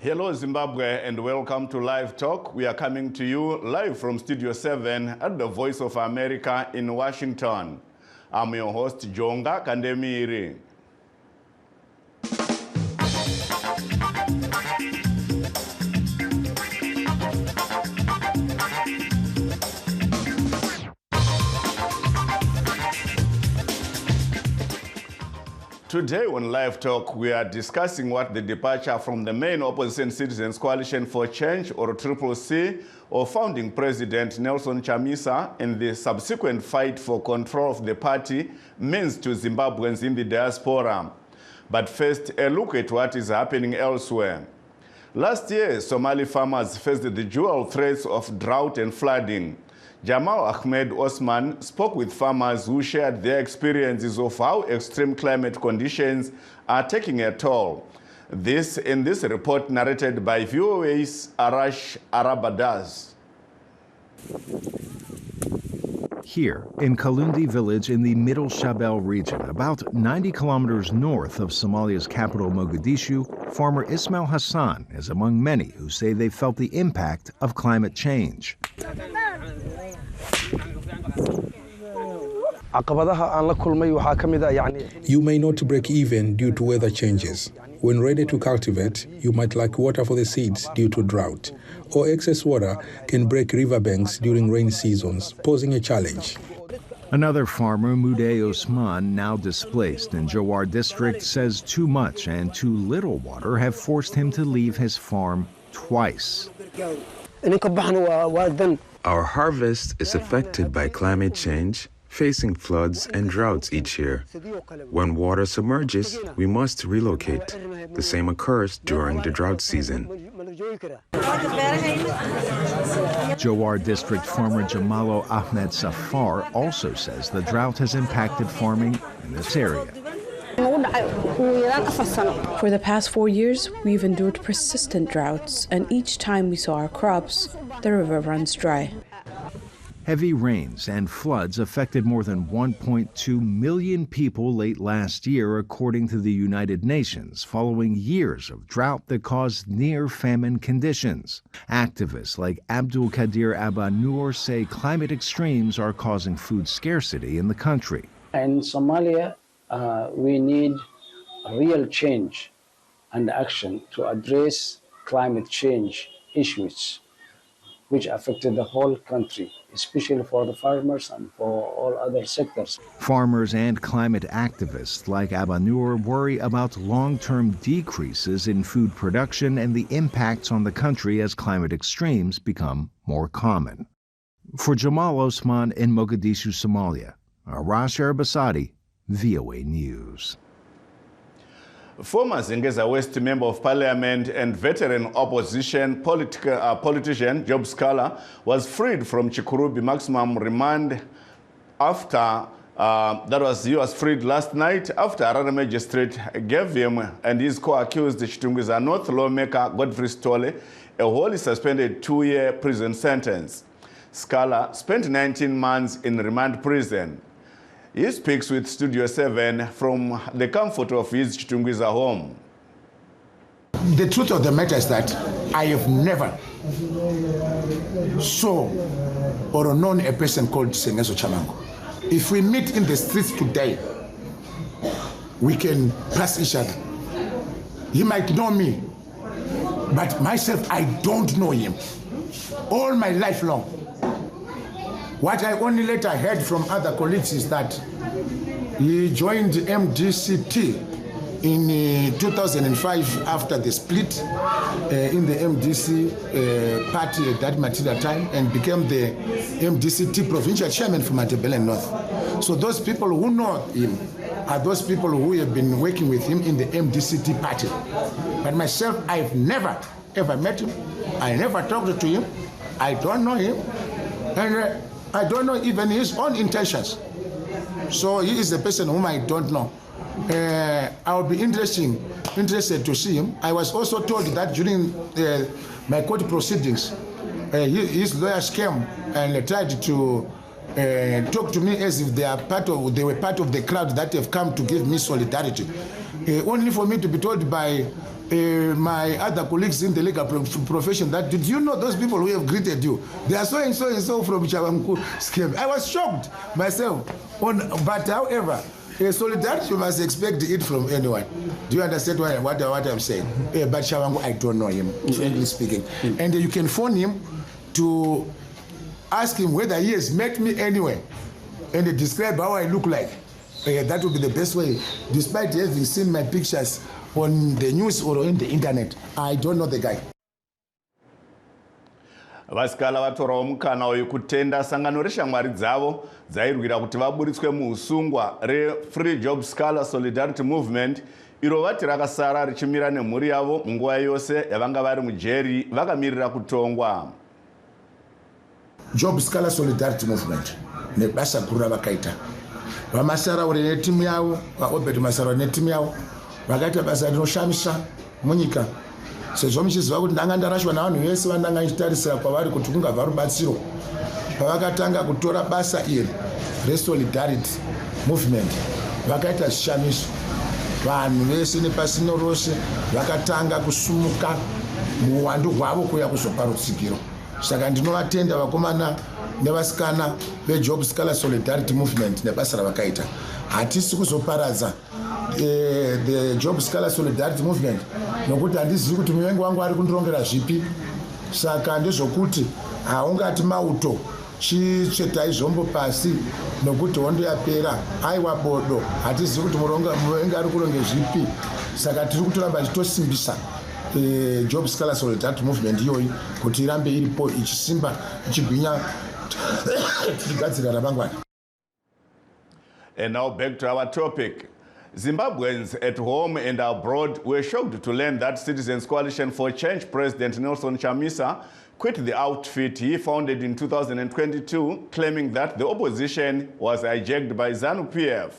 Hello Zimbabwe and welcome to Live Talk. We are coming to you live from Studio 7 at the Voice of America in Washington. I'm your host Jonga Kandemiri. Today on Live Talk, we are discussing what the departure from the main opposition Citizens Coalition for Change, or CCC, or founding President Nelson Chamisa and the subsequent fight for control of the party means to Zimbabweans in the diaspora. But first, a look at what is happening elsewhere. Last year, Somali farmers faced the dual threats of drought and flooding. Jamal Ahmed Osman spoke with farmers who shared their experiences of how extreme climate conditions are taking a toll. This in this report narrated by VOA's Arash Arabadaz. Here in Kalundi village in the Middle Shabelle region, about 90 kilometers north of Somalia's capital Mogadishu, farmer Ismail Hassan is among many who say they felt the impact of climate change. You may not break even due to weather changes. When ready to cultivate, you might lack water for the seeds due to drought, or excess water can break riverbanks during rain seasons, posing a challenge. Another farmer, Mude Osman, now displaced in Jowar district, says too much and too little water have forced him to leave his farm twice. Our harvest is affected by climate change, facing floods and droughts each year. When water submerges, we must relocate. The same occurs during the drought season. Jowar district farmer Jamalo Ahmed Safar also says the drought has impacted farming in this area. For the past 4 years, we've endured persistent droughts, and each time we saw our crops, the river runs dry. Heavy rains and floods affected more than 1.2 million people late last year, according to the United Nations, following years of drought that caused near-famine conditions. Activists like Abdul Kadir Abba Noor say climate extremes are causing food scarcity in the country. In Somalia, we need real change and action to address climate change issues which affected the whole country, especially for the farmers and for all other sectors. Farmers and climate activists like Abba Noor worry about long-term decreases in food production and the impacts on the country as climate extremes become more common. For Jamal Osman in Mogadishu, Somalia, Arash Arabasadi, VOA News. Former Zingeza West Member of Parliament and veteran opposition politician Job Sikhala was freed from Chikurubi maximum remand after he was freed last night after Harare magistrate gave him and his co-accused Chitungwiza North lawmaker Godfrey Stole a wholly suspended 2-year prison sentence. Sikhala spent 19 months in remand prison. He speaks with Studio 7 from the comfort of his Chitungwiza home. The truth of the matter is that I have never saw or known a person called Sengezo Chamango. If we meet in the streets today, we can pass each other. He might know me, but myself, I don't know him. All my life long. What I only later heard from other colleagues is that he joined MDCT in 2005 after the split in the MDC party at that material time and became the MDCT provincial chairman for Matabele North. So those people who know him are those people who have been working with him in the MDCT party. But myself, I've never ever met him. I never talked to him. I don't know him. And I don't know even his own intentions. So he is the person whom I don't know. I would be interested to see him. I was also told that during my court proceedings, his lawyers came and tried to talk to me as if they were part of the crowd that have come to give me solidarity. only for me to be told by my other colleagues in the legal profession that, did you know those people who have greeted you? They are so and so and so from Chavanku scheme. I was shocked myself. But however, solidarity, you must expect it from anyone. Do you understand what I'm saying? But Chavanku, I don't know him, frankly speaking. And you can phone him to ask him whether he has met me anywhere and describe how I look like. That would be the best way, despite having seen my pictures on the news or in the internet. I don't know the guy. Vasikhala vatorawo mukana wekutenda sangano reshamwari dzavo dzairwira kuti vaburitswe muusungwa re-Free Job Sikhala Solidarity Movement, iro vati rakasara richimira nemhuri yavo munguva yose yavanga vari mujeri vakamirira kutongwa. Job Sikhala Solidarity Movement nebasa guru ravakaita. Vamasaraure netimu yavo, vaobed Masaraure netimu yavo, vakaita basa rinoshamisa munyika. Sezvo muchiziva kuti ndanga ndarashwa navanhu vese vandanga ndichitarisira kwavari kuti kungabva rubatsiro. Pavakatanga kutora basa iri reSolidarity Movement, vakaita zvishamiso. Vanhu vese nepasino rose vakatanga kusumuka muwandu hwavo kuuya kuzopa rutsigiro. Saka ndinovatenda vakomana nevasikana veJob Sikhala Solidarity Movement nebasa ravakaita. Hatisi kuzoparadza the Job Sikhala Solidarity Movement nokuti handizivi kuti muvengi wangu ari kundirongera zvipi. Saka ndezvokuti haungati mauto chitsvetai zvombo pasi nokuti hondo yapera, aiwa bodo, hatizivi kuti muvengi ari kuronge zvipi. Saka tiri kutoramba tichitosimbisa Job Sikhala Solidarity Movement iyoyi kuti irambe iripo ichisimba ichigwinya tichigadzira ramangwana. And now back to our topic. Zimbabweans at home and abroad were shocked to learn that Citizens Coalition for Change President Nelson Chamisa quit the outfit he founded in 2022, claiming that the opposition was hijacked by ZANU-PF.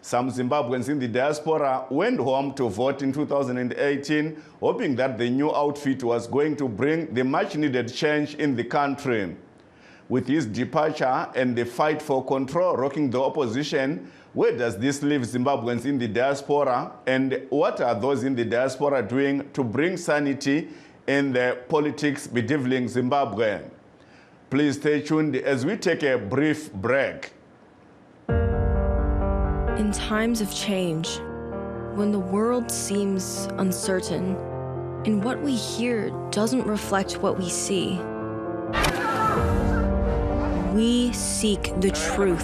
Some Zimbabweans in the diaspora went home to vote in 2018, hoping that the new outfit was going to bring the much-needed change in the country. With his departure and the fight for control rocking the opposition, where does this leave Zimbabweans in the diaspora, and what are those in the diaspora doing to bring sanity in the politics bedeviling Zimbabwe? Please stay tuned as we take a brief break. In times of change, when the world seems uncertain and what we hear doesn't reflect what we see, we seek the truth.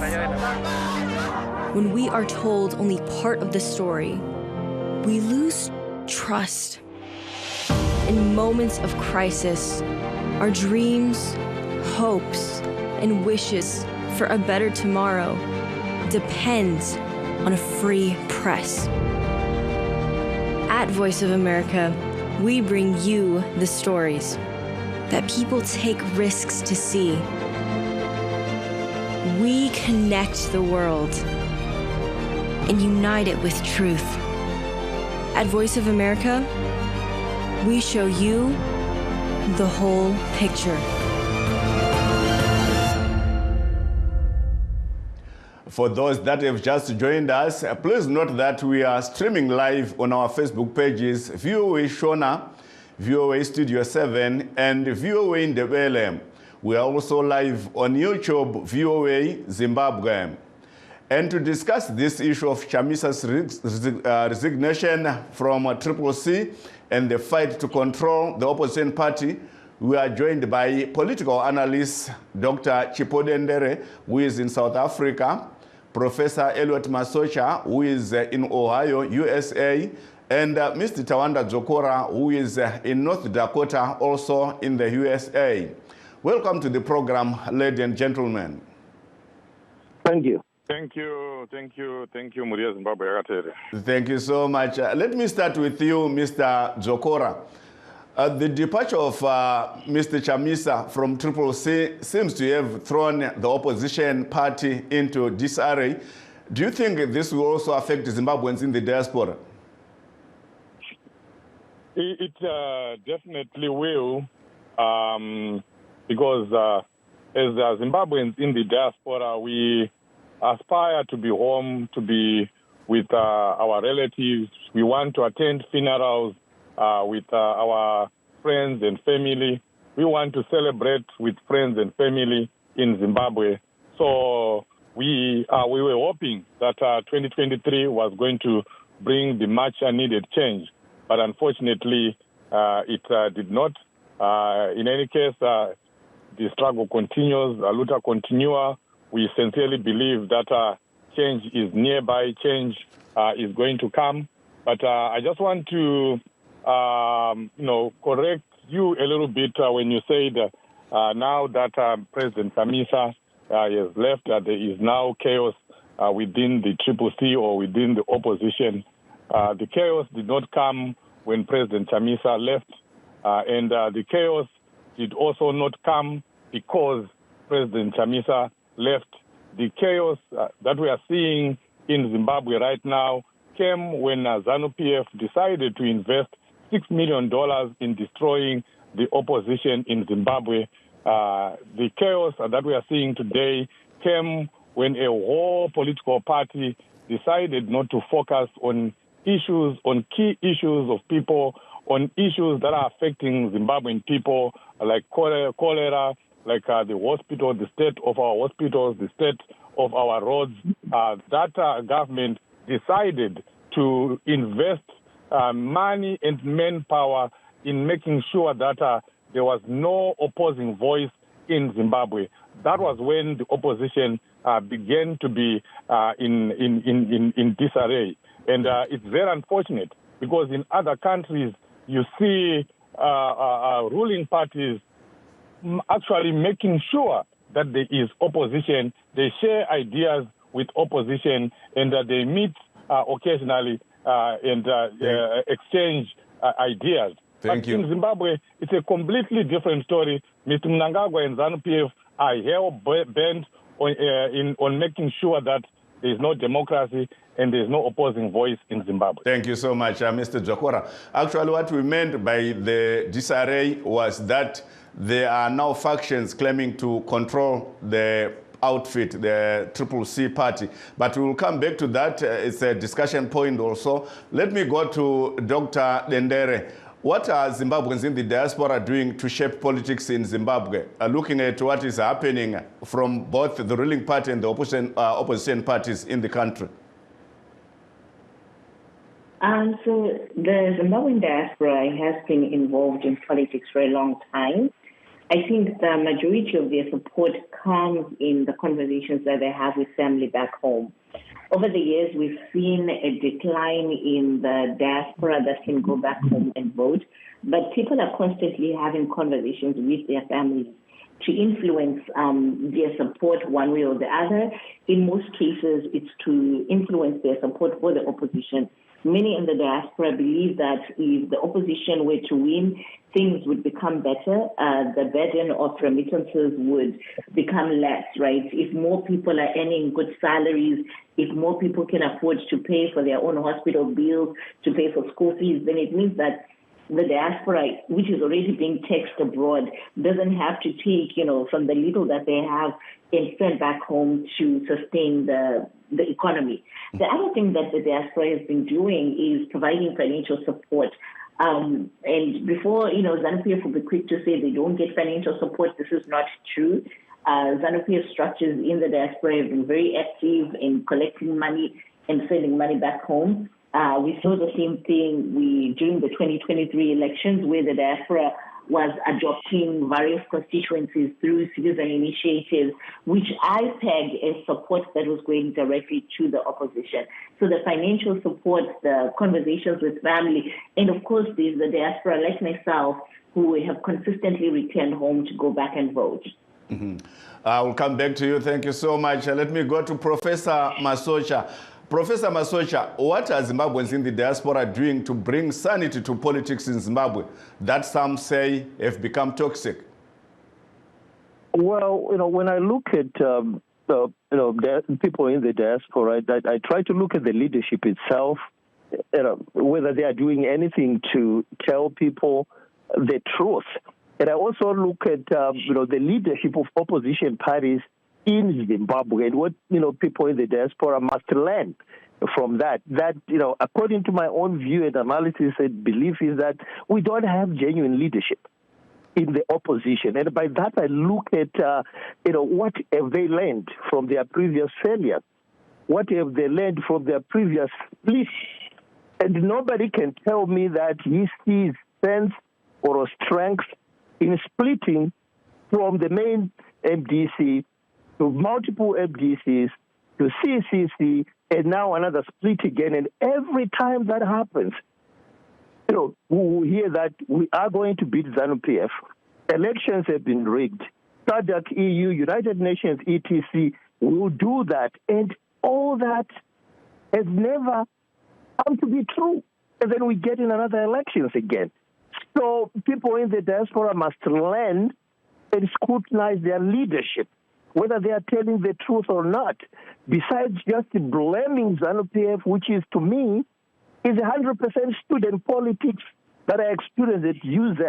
When we are told only part of the story, we lose trust. In moments of crisis, our dreams, hopes, and wishes for a better tomorrow depends on a free press. At Voice of America, we bring you the stories that people take risks to see. We connect the world and unite it with truth. At Voice of America, we show you the whole picture. For those that have just joined us, please note that we are streaming live on our Facebook pages, VOA Shona, VOA Studio 7, and VOA Ndebele. We are also live on YouTube, VOA Zimbabwe. And to discuss this issue of Chamisa's resignation from CCC and the fight to control the opposition party, we are joined by political analyst Dr. Chipodendere, who is in South Africa, Professor Elliot Masocha, who is in Ohio, USA, and Mr. Tawanda Dzokora, who is in North Dakota, also in the USA. Welcome to the program, ladies and gentlemen. Thank you. Thank you, Muria Zimbabwe. Thank you so much. Let me start with you, Mr. Dzokora. The departure of Mr. Chamisa from CCC seems to have thrown the opposition party into disarray. Do you think this will also affect Zimbabweans in the diaspora? It definitely will, because as Zimbabweans in the diaspora, we aspire to be home, to be with our relatives. We want to attend funerals with our friends and family. We want to celebrate with friends and family in Zimbabwe. So we were hoping that 2023 was going to bring the much needed change, but unfortunately it did not. In any case, the struggle continues, luta continua. We sincerely believe that change is nearby, change is going to come. But I just want to, correct you a little bit when you said now that President Chamisa has left, there is now chaos within the CCC or within the opposition. The chaos did not come when President Chamisa left, and the chaos did also not come because President Chamisa left. The chaos that we are seeing in Zimbabwe right now came when ZANU-PF decided to invest $6 million in destroying the opposition in Zimbabwe. The chaos that we are seeing today came when a whole political party decided not to focus on issues, on key issues of people, on issues that are affecting Zimbabwean people, like cholera, like the hospital, the state of our hospitals, the state of our roads. That government decided to invest money and manpower in making sure that there was no opposing voice in Zimbabwe. That was when the opposition began to be in disarray. And it's very unfortunate because in other countries you see ruling parties actually making sure that there is opposition, they share ideas with opposition, and they meet occasionally and exchange ideas. Thank you. In Zimbabwe, it's a completely different story. Mr. Mnangagwa and ZANU-PF are hell-bent on making sure that there is no democracy and there is no opposing voice in Zimbabwe. Thank you so much, Mr. Jokora. Actually, what we meant by the disarray was that there are now factions claiming to control the outfit, the CCC party. But we will come back to that. It's a discussion point also. Let me go to Dr. Dendere. What are Zimbabweans in the diaspora doing to shape politics in Zimbabwe? Looking at what is happening from both the ruling party and the opposition parties in the country. So the Zimbabwean diaspora has been involved in politics for a long time. I think the majority of their support comes in the conversations that they have with family back home. Over the years, we've seen a decline in the diaspora that can go back home and vote, but people are constantly having conversations with their families to influence their support one way or the other. In most cases, it's to influence their support for the opposition. Many in the diaspora believe that if the opposition were to win, things would become better. The burden of remittances would become less, right? If more people are earning good salaries, if more people can afford to pay for their own hospital bills, to pay for school fees, then it means that the diaspora, which is already being taxed abroad, doesn't have to take, from the little that they have and send back home to sustain the economy. The other thing that the diaspora has been doing is providing financial support. And before, ZANU-PF will be quick to say they don't get financial support. This is not true. ZANU-PF structures in the diaspora have been very active in collecting money and sending money back home. We saw the same thing during the 2023 elections, where the diaspora was adopting various constituencies through citizen initiatives, which I pegged as support that was going directly to the opposition. So the financial support, the conversations with family, and of course there's the diaspora like myself who have consistently returned home to go back and vote. Mm-hmm. I will come back to you. Thank you so much. Let me go to Professor Masocha. Professor Masocha, what are Zimbabweans in the diaspora doing to bring sanity to politics in Zimbabwe that some say have become toxic? Well, when I look at people in the diaspora, I try to look at the leadership itself, whether they are doing anything to tell people the truth. And I also look at the leadership of opposition parties in Zimbabwe and what people in the diaspora must learn from that. That, according to my own view and analysis and belief, is that we don't have genuine leadership in the opposition. And by that, I look at, what have they learned from their previous failures? What have they learned from their previous splits? And nobody can tell me that he sees sense or strength in splitting from the main MDC to multiple MDCs to CCC, and now another split again. And every time that happens, we hear that we are going to beat ZANU-PF. Elections have been rigged. SADC, EU, United Nations, etc. will do that. And all that has never come to be true. And then we get in another elections again. So people in the diaspora must learn and scrutinize their leadership, whether they are telling the truth or not, besides just blaming ZANU-PF, which is, to me, is 100% student politics that I experienced at UZ.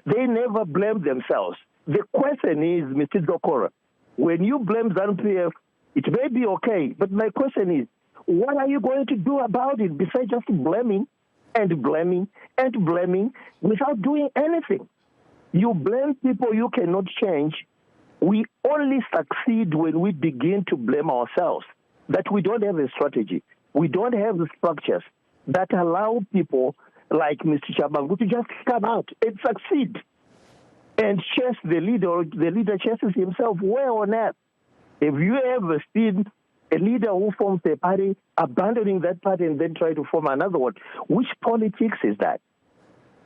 They never blame themselves. The question is, Mr. Dokora, when you blame ZANU-PF, it may be okay, but my question is, what are you going to do about it besides just blaming and blaming and blaming without doing anything? You blame people you cannot change. We only succeed when we begin to blame ourselves, that we don't have a strategy. We don't have the structures that allow people like Mr. Chabangu to just come out and succeed and chase the leader, or the leader chases himself. Where on earth have you ever seen a leader who forms a party, abandoning that party and then try to form another one? Which politics is that?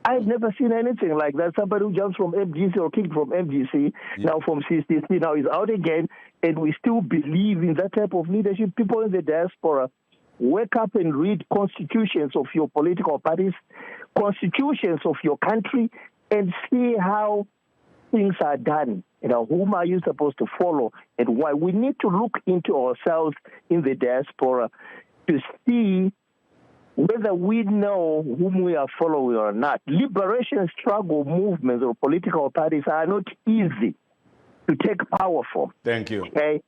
I've never seen anything like that. Somebody who jumps from MGC or kicked from MGC, now from CCC, now is out again, and we still believe in that type of leadership. People in the diaspora, wake up and read constitutions of your political parties, constitutions of your country, and see how things are done. Whom are you supposed to follow and why? We need to look into ourselves in the diaspora to see whether we know whom we are following or not. Liberation struggle movements or political parties are not easy to take power from. Thank you. Okay?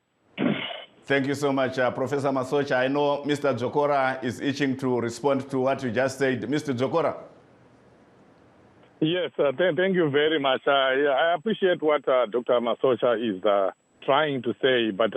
Thank you so much, Professor Masocha. I know Mr. Jokora is itching to respond to what you just said. Mr. Jokora. Yes, thank you very much. I appreciate what Dr. Masocha is trying to say, but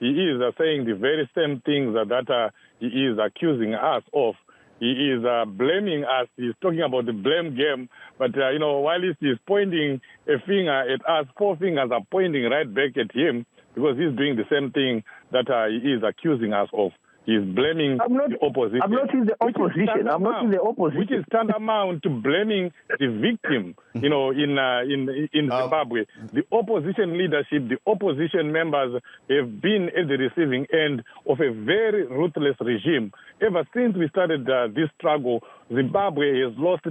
he is saying the very same things that he is accusing us of. He is blaming us. He's talking about the blame game. But, while he's pointing a finger at us, 4 fingers are pointing right back at him because he's doing the same thing that he is accusing us of. He's blaming the opposition. I'm not in the opposition. I'm not in the opposition. Which is tantamount to blaming the victim, in Zimbabwe. The opposition leadership, the opposition members have been at the receiving end of a very ruthless regime. Ever since we started this struggle, Zimbabwe has lost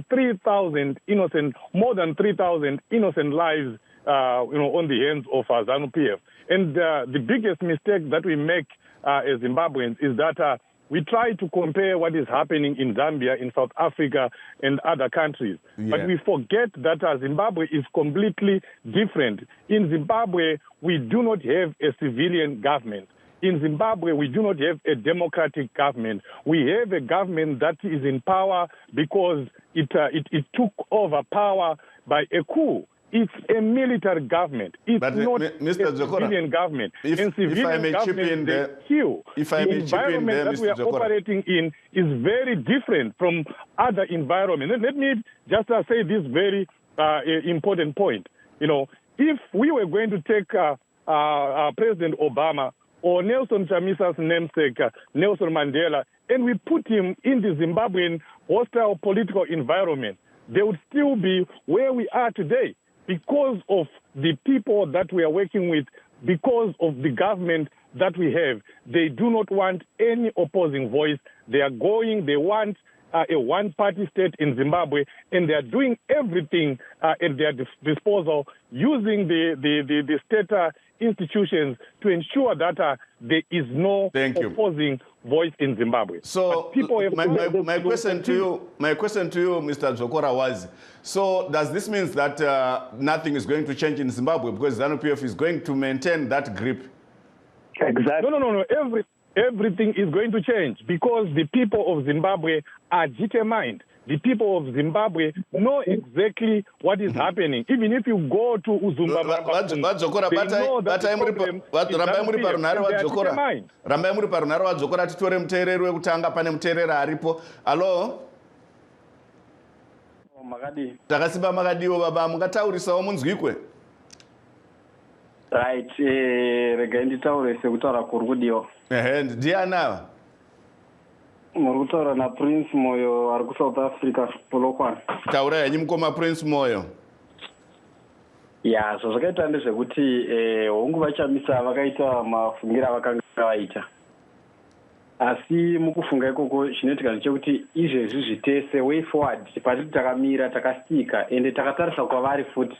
more than 3,000 innocent lives, on the hands of ZANU-PF. And the biggest mistake that we make as Zimbabweans is that we try to compare what is happening in Zambia, in South Africa, and other countries. Yeah. But we forget that Zimbabwe is completely different. In Zimbabwe, we do not have a civilian government. In Zimbabwe, we do not have a democratic government. We have a government that is in power because it took over power by a coup. It's a military government. It's not Mr. a civilian government. If I may chip in there, the environment that we are operating in is very different from other environments. Let me just say this very important point. If we were going to take President Obama or Nelson Chamisa's namesake, Nelson Mandela, and we put him in the Zimbabwean hostile political environment, they would still be where we are today. Because of the people that we are working with, because of the government that we have, they do not want any opposing voice. They want a one-party state in Zimbabwe, and they are doing everything at their disposal, using the state institutions to ensure that there is no opposing voice in Zimbabwe. So my question to you, Mr. Jokora, was, so does this mean that nothing is going to change in Zimbabwe because ZANU-PF is going to maintain that grip? Exactly. No. everything is going to change because the people of Zimbabwe are determined. The people of Zimbabwe know exactly what is happening. Even if you go to Zimbabwe, they know that the problem is determined. Rambai muri parunhare vadzokora titore muteereri wekutanga pane muteereri aripo. Alo? Takasimba makadiwo baba, mungataurisawo munzwikwe? Right, regai nditaure sekutaura kuri kudiwa. Ndiani ava? Muri kutaura naPrince Moyo ari kuSouth Africa Polokwane. Taura henyu mukoma Prince Moyo. Ya, zvakaita ndezvekuti hongu vachamisa vakaita mafungira avakanga vaita. Asi mukufunga ikoko chinoitika ndechekuti izvezvi zvitese way forward patiti takamira takasika ende takatarisa kwavari futi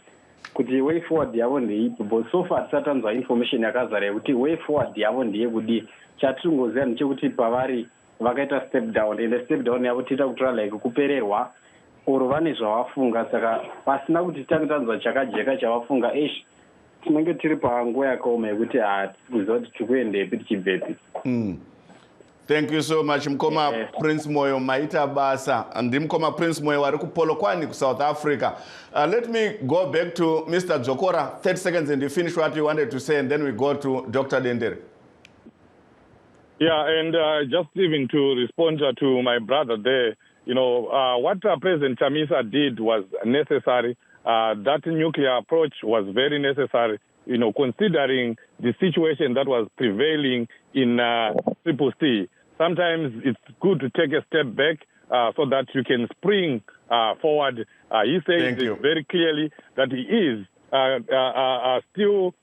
kuti way forward yavo ndeipi, but so far tisatanzwa information yakazara yekuti way forward yavo ndeyekudii. Chatiringoziva ndechekuti pavari vakaita step down ende step down yavo tiita kutora like kupererwa oro vane zvavafunga, saka pasina kuti titange tanzwa chakajeka chavafunga tinenge tiri panguva yakaoma yekuti tikuziva kuti tikuendepi tichibvepi. Thank you so much, Mkoma Prince Moyo Maita Basa. And Mkoma Prince Moyo wari Polokwane ku South Africa. Let me go back to Mr. Dzokora, 30 seconds, and you finish what you wanted to say, and then we go to Dr. Dendere. Yeah, and just even to respond to my brother there, what President Chamisa did was necessary. That nuclear approach was very necessary, considering the situation that was prevailing in CCC. Sometimes it's good to take a step back so that you can spring forward. He says very clearly that he is still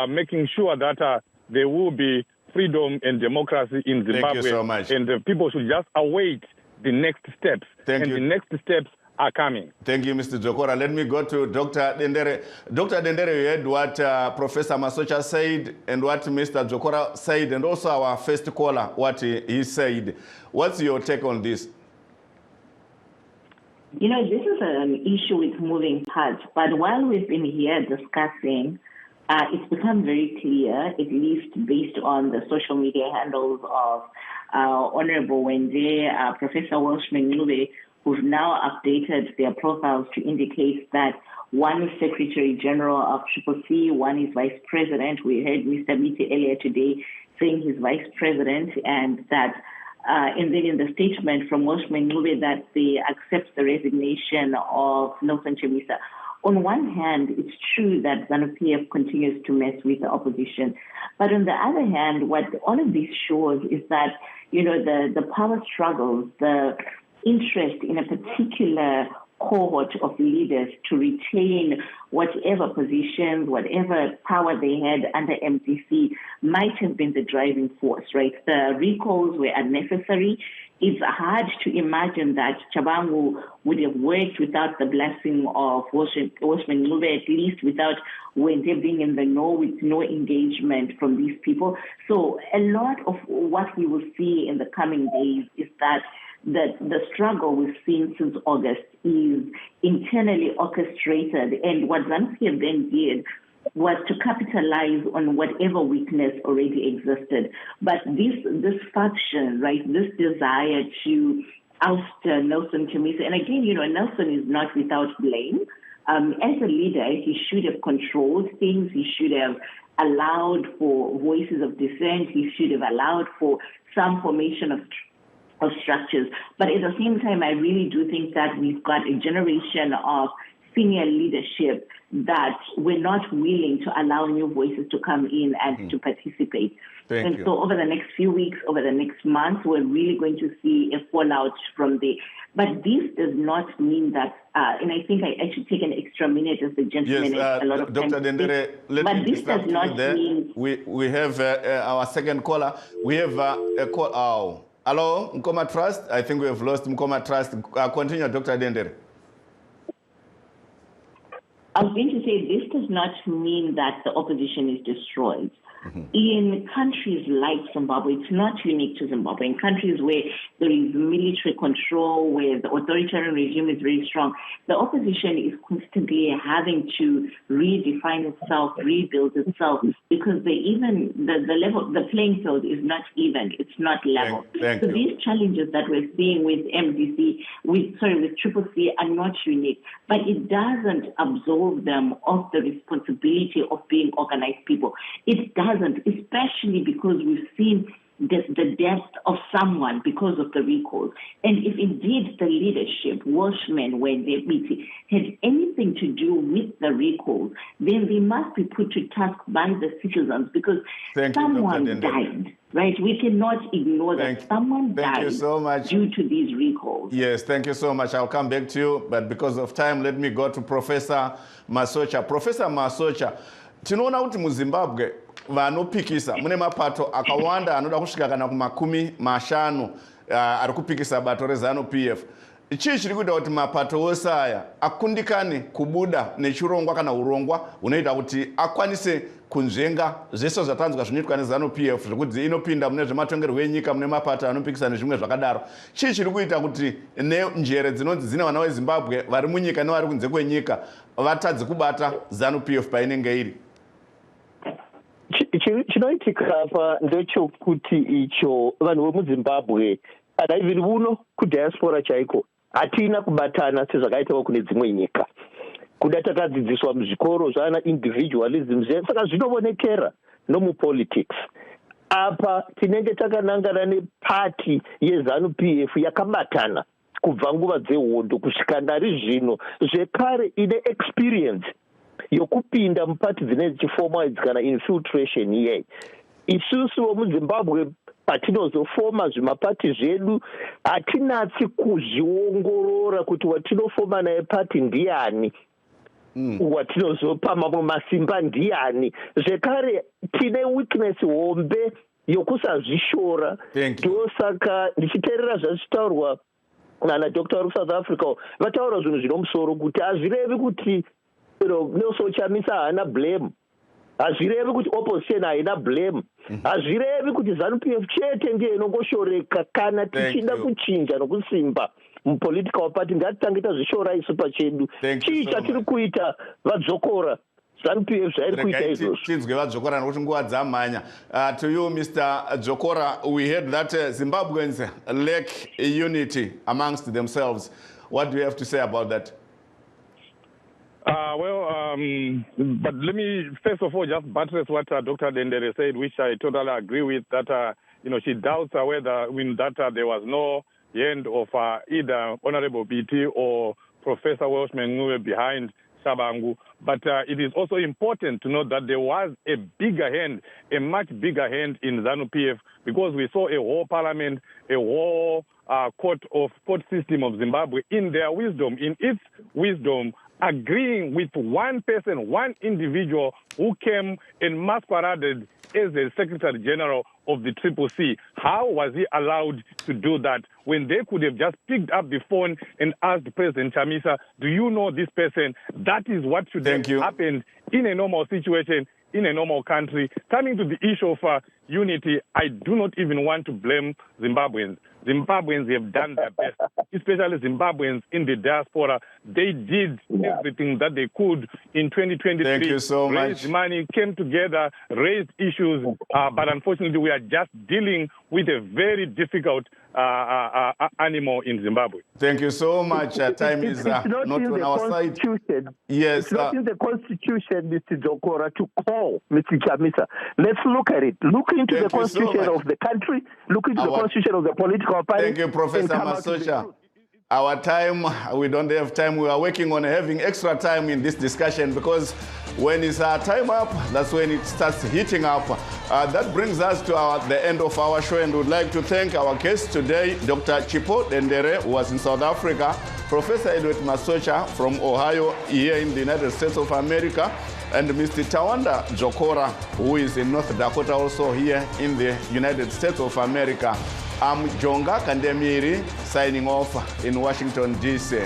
making sure that there will be freedom and democracy in Zimbabwe. Thank you so much. And the people should just await the next steps. Thank you. The next steps are coming. Thank you, Mr. Dzokora. Let me go to Dr. Dendere. Dr. Dendere, you heard what Professor Masocha said and what Mr. Dzokora said, and also our first caller, what he said. What's your take on this? This is an issue with moving parts, but while we've been here discussing, it's become very clear, at least based on the social media handles of Honorable Wende, Professor Welshman Nube, who've now updated their profiles to indicate that one is Secretary General of CCC, one is Vice President. We heard Mr. Miti earlier today saying he's Vice President, and that, and then in the statement from Welshman Nube that they accept the resignation of Nelson Chamisa. On one hand, it's true that ZANU-PF continues to mess with the opposition. But on the other hand, what all of this shows is that, the power struggles, the interest in a particular cohort of leaders to retain whatever positions, whatever power they had under MDC might have been the driving force, right? The recalls were unnecessary. It's hard to imagine that Chabangu would have worked without the blessing of Welshman Nube, at least without Wende being in the know, with no engagement from these people. So a lot of what we will see in the coming days is that the struggle we've seen since August is internally orchestrated, and what ZANU-PF then did was to capitalize on whatever weakness already existed. But this faction, right, this desire to oust Nelson Chamisa, and again, Nelson is not without blame. As a leader, he should have controlled things. He should have allowed for voices of dissent. He should have allowed for some formation of structures. But at the same time, I really do think that we've got a generation of senior leadership that we're not willing to allow new voices to come in and to participate. So over the next few weeks, over the next months, we're really going to see a fallout from there. But this does not mean that, and I think I should take an extra minute as the gentleman has a lot of Dr. Dendere, let me this does not mean... We have our second caller. We have a call. Oh. Hello, Mkoma Trust. I think we have lost Mkoma Trust. Continue, Dr. Dendere. I was going to say this does not mean that the opposition is destroyed. In countries like Zimbabwe, it's not unique to Zimbabwe. In countries where there is military control, where the authoritarian regime is very strong, the opposition is constantly having to redefine itself, rebuild itself, because the playing field is not even, it's not level. Thank so you. These challenges that we're seeing with MDC, with Triple C are not unique, but it doesn't absolve them of the responsibility of being organized people. It doesn't, especially because we've seen the death of someone because of the recall. And if indeed the leadership, Welshmen, when they're meeting, had anything to do with the recall, then they must be put to task by the citizens because someone died, right? We cannot ignore that someone died due to these recalls. Yes, thank you so much. I'll come back to you, but because of time, let me go to Professor Masocha. Professor Masocha, tinoona kuti mu Zimbabwe vanopikisa mune mapato akawanda anoda kusvika kana kumakumi mashanu ari kupikisa bato reZANU-PF. Chii chiri kuita kuti mapato ose aya akundikane kubuda nechirongwa kana urongwa unoita kuti akwanise kunzvenga zvese zvatanzwa zvinoitwa neZANU-PF zvekuti inopinda mune zvematongerwo enyika mune mapato anopikisa nezvimwe zvakadaro? Chii chiri kuita kuti nenjere dzinonzi dzine vana veZimbabwe vari munyika nevari kunze kwenyika vatadze kubata ZANU-PF painenge iri? Chinoitika apa ndechokuti icho vanhu vemuZimbabwe kana iviri uno kudiaspora chaiko hatina kubatana sezvakaitawo kune dzimwe nyika. Kuda takadzidziswa muzvikoro zvana individualism saka zvinoonekera nomupolitics. Apa tinenge takanangana nepati yeZANU-PF yakabatana kubva nguva dzehondo kusvika nari zvino zvekare ine experience yokupinda mupati dzine chiformwa kana infiltration iyei. Isusu vomuZimbabwe patinozofoma zvimapati zvedu hatinatsi kuzviongorora kuti watinofoma naye pati ndiani, watinozopa mamwe masimba ndiani. Zvekare tine weakness hombe yokusazvishora. Ndosaka ndichiteerera zvazvitaurwa nana Dr. uri South Africa vataura zvinhu zvinomusoro kuti hazvirevi kuti Nelson Chamisa haana blame, hazvirevi kuti opposition haina blame, hazvirevi kuti ZANU-PF chete ndiye inongoshoreka kana tichida kuchinja nokusimba mupolitical party. Ngatitange tazvishora isu pachedu. Chii chatiri kuita vadzokora ZANU-PF zvairi kuita izvozvo? Tinzwe vadzokora nokuti nguva dzamhanya. To you, Mr. Dzokora, we heard that Zimbabweans lack unity amongst themselves. What do you have to say about that? But let me first of all just buttress what Dr. Dendere said, which I totally agree with. That she doubts whether there was no hand of either Honorable BT or Professor Welshman behind Shabangu. But it is also important to note that there was a bigger hand, a much bigger hand in ZANU-PF, because we saw a whole parliament, a whole court system of Zimbabwe in its wisdom, agreeing with one person, one individual who came and masqueraded as the Secretary General of the Triple C. How was he allowed to do that when they could have just picked up the phone and asked President Chamisa, do you know this person? That is what should have happened in a normal situation, in a normal country. Coming to the issue of unity, I do not even want to blame Zimbabweans. Zimbabweans have done their best, especially Zimbabweans in the diaspora. They did everything that they could in 2023. Thank you so much. Raised money, came together, raised issues, but unfortunately we are just dealing with a very difficult animal in Zimbabwe. Thank you so much. Time is not on our side. Yes, it's not in the Constitution, Mr. Dzokora, to call Mr. Chamisa. Let's look at it. Look into the Constitution of the country. Look into the Constitution of the political party. Thank you, Professor Masocha. Our time, we don't have time. We are working on having extra time in this discussion because when it's our time up, that's when it starts heating up. That brings us to the end of our show, and we'd like to thank our guest today, Dr. Chipo Dendere, who was in South Africa, Professor Edward Masocha from Ohio, here in the United States of America, and Mr. Tawanda Dzokora, who is in North Dakota, also here in the United States of America. I'm Jonga Kandemiri, signing off in Washington, D.C.